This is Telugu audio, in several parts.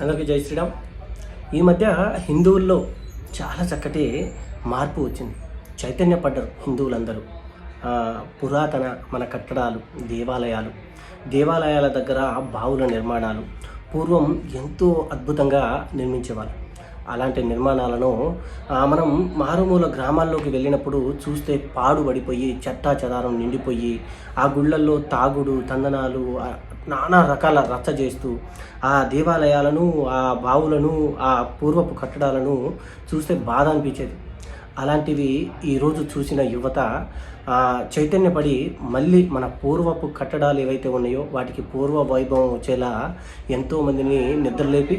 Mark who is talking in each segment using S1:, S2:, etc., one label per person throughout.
S1: అందరికీ జై శ్రీరామ్. ఈ మధ్య హిందువుల్లో చాలా చక్కటి మార్పు వచ్చింది. చైతన్యపడ్డారు హిందువులందరూ. పురాతన మన కట్టడాలు, దేవాలయాల దగ్గర బావుల నిర్మాణాలు పూర్వం ఎంతో అద్భుతంగా నిర్మించేవాళ్ళు. అలాంటి నిర్మాణాలను మనం మారుమూల గ్రామాల్లోకి వెళ్ళినప్పుడు చూస్తే పాడుబడిపోయి చెత్తా చెదారం నిండిపోయి ఆ గుళ్ళల్లో తాగుడు తందనాలు నానా రకాల రచ్చ చేస్తూ ఆ దేవాలయాలను, ఆ బావులను, ఆ పూర్వపు కట్టడాలను చూస్తే బాధ అనిపించేది. అలాంటివి ఈరోజు చూసిన యువత చైతన్యపడి మళ్ళీ మన పూర్వపు కట్టడాలు ఏవైతే ఉన్నాయో వాటికి పూర్వ వైభవం వచ్చేలా ఎంతోమందిని నిద్రలేపి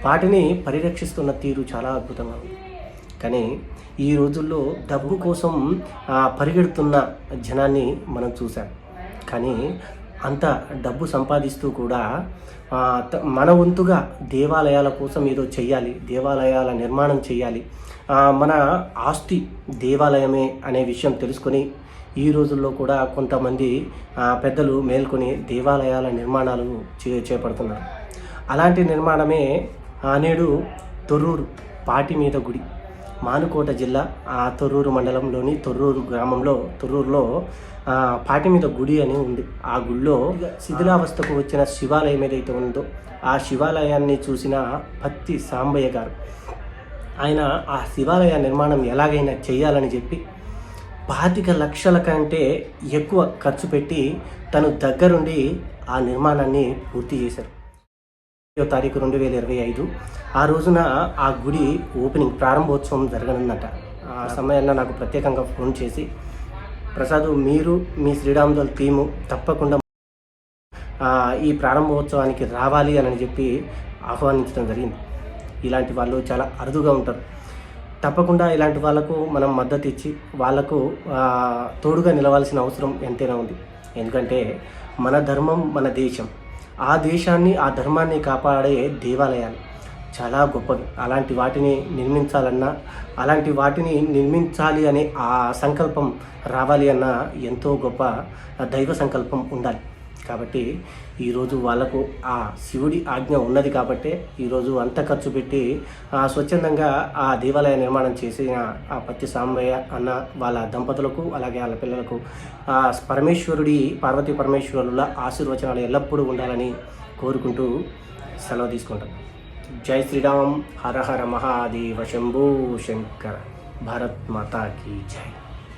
S1: వాటిని పరిరక్షిస్తున్న తీరు చాలా అద్భుతంగా ఉంది. కానీ ఈ రోజుల్లో డబ్బు కోసం పరిగెడుతున్న జనాన్ని మనం చూసాం. కానీ అంత డబ్బు సంపాదిస్తూ కూడా మన వంతుగా దేవాలయాల కోసం ఏదో చెయ్యాలి, దేవాలయాల నిర్మాణం చేయాలి, మన ఆస్తి దేవాలయమే అనే విషయం తెలుసుకొని ఈ రోజుల్లో కూడా కొంతమంది పెద్దలు మేల్కొని దేవాలయాల నిర్మాణాలు చేపడుతున్నారు. అలాంటి నిర్మాణమే నేడు తొర్రూరు పాటి మీద గుడి, మానుకోట జిల్లా తొర్రూరు మండలంలోని తొర్రూరు గ్రామంలో తొర్రూరులో పాటి మీద గుడి అని ఉంది. ఆ గుడిలో శిథిలావస్థకు వచ్చిన శివాలయం ఏదైతే ఉందో ఆ శివాలయాన్ని చూసిన పత్తి సాంబయ్య గారు ఆయన ఆ శివాలయ నిర్మాణం ఎలాగైనా చేయాలని చెప్పి 25 లక్షల కంటే ఎక్కువ ఖర్చు పెట్టి తను దగ్గరుండి ఆ నిర్మాణాన్ని పూర్తి చేశారు. 5వ తారీఖు 2025 ఆ రోజున ఆ గుడి ఓపెనింగ్ ప్రారంభోత్సవం జరగనుందట. ఆ సమయంలో నాకు ప్రత్యేకంగా ఫోన్ చేసి, ప్రసాద్ మీరు మీ శ్రీరామ్ దళ్ టీము తప్పకుండా ఈ ప్రారంభోత్సవానికి రావాలి అని చెప్పి ఆహ్వానించడం జరిగింది. ఇలాంటి వాళ్ళు చాలా అరుదుగా ఉంటారు. తప్పకుండా ఇలాంటి వాళ్ళకు మనం మద్దతు ఇచ్చి వాళ్లకు తోడుగా నిలవాల్సిన అవసరం ఎంతైనా ఉంది. ఎందుకంటే మన ధర్మం, మన దేశం, ఆ దేశాన్ని, ఆ ధర్మాన్ని కాపాడే దేవాలయాలు చాలా గొప్పవి. అలాంటి వాటిని నిర్మించాలన్నా, అలాంటి వాటిని నిర్మించాలి అనే ఆ సంకల్పం రావాలి అన్న ఎంతో గొప్ప దైవ సంకల్పం ఉండాలి. కాబట్టి ఈరోజు వాళ్ళకు ఆ శివుడి ఆజ్ఞ ఉన్నది కాబట్టే ఈరోజు అంత ఖర్చు పెట్టి స్వచ్ఛందంగా ఆ దేవాలయ నిర్మాణం చేసిన ఆ పత్తి సాంబయ్య అన్న వాళ్ళ దంపతులకు, అలాగే వాళ్ళ పిల్లలకు పరమేశ్వరుడి, పార్వతీ పరమేశ్వరుల ఆశీర్వచనాలు ఎల్లప్పుడూ ఉండాలని కోరుకుంటూ సెలవు తీసుకుంటాం. జై శ్రీరామ్. హర హర మహాదేవ శంభో శంకర. భారత్ మాతా కీ జై.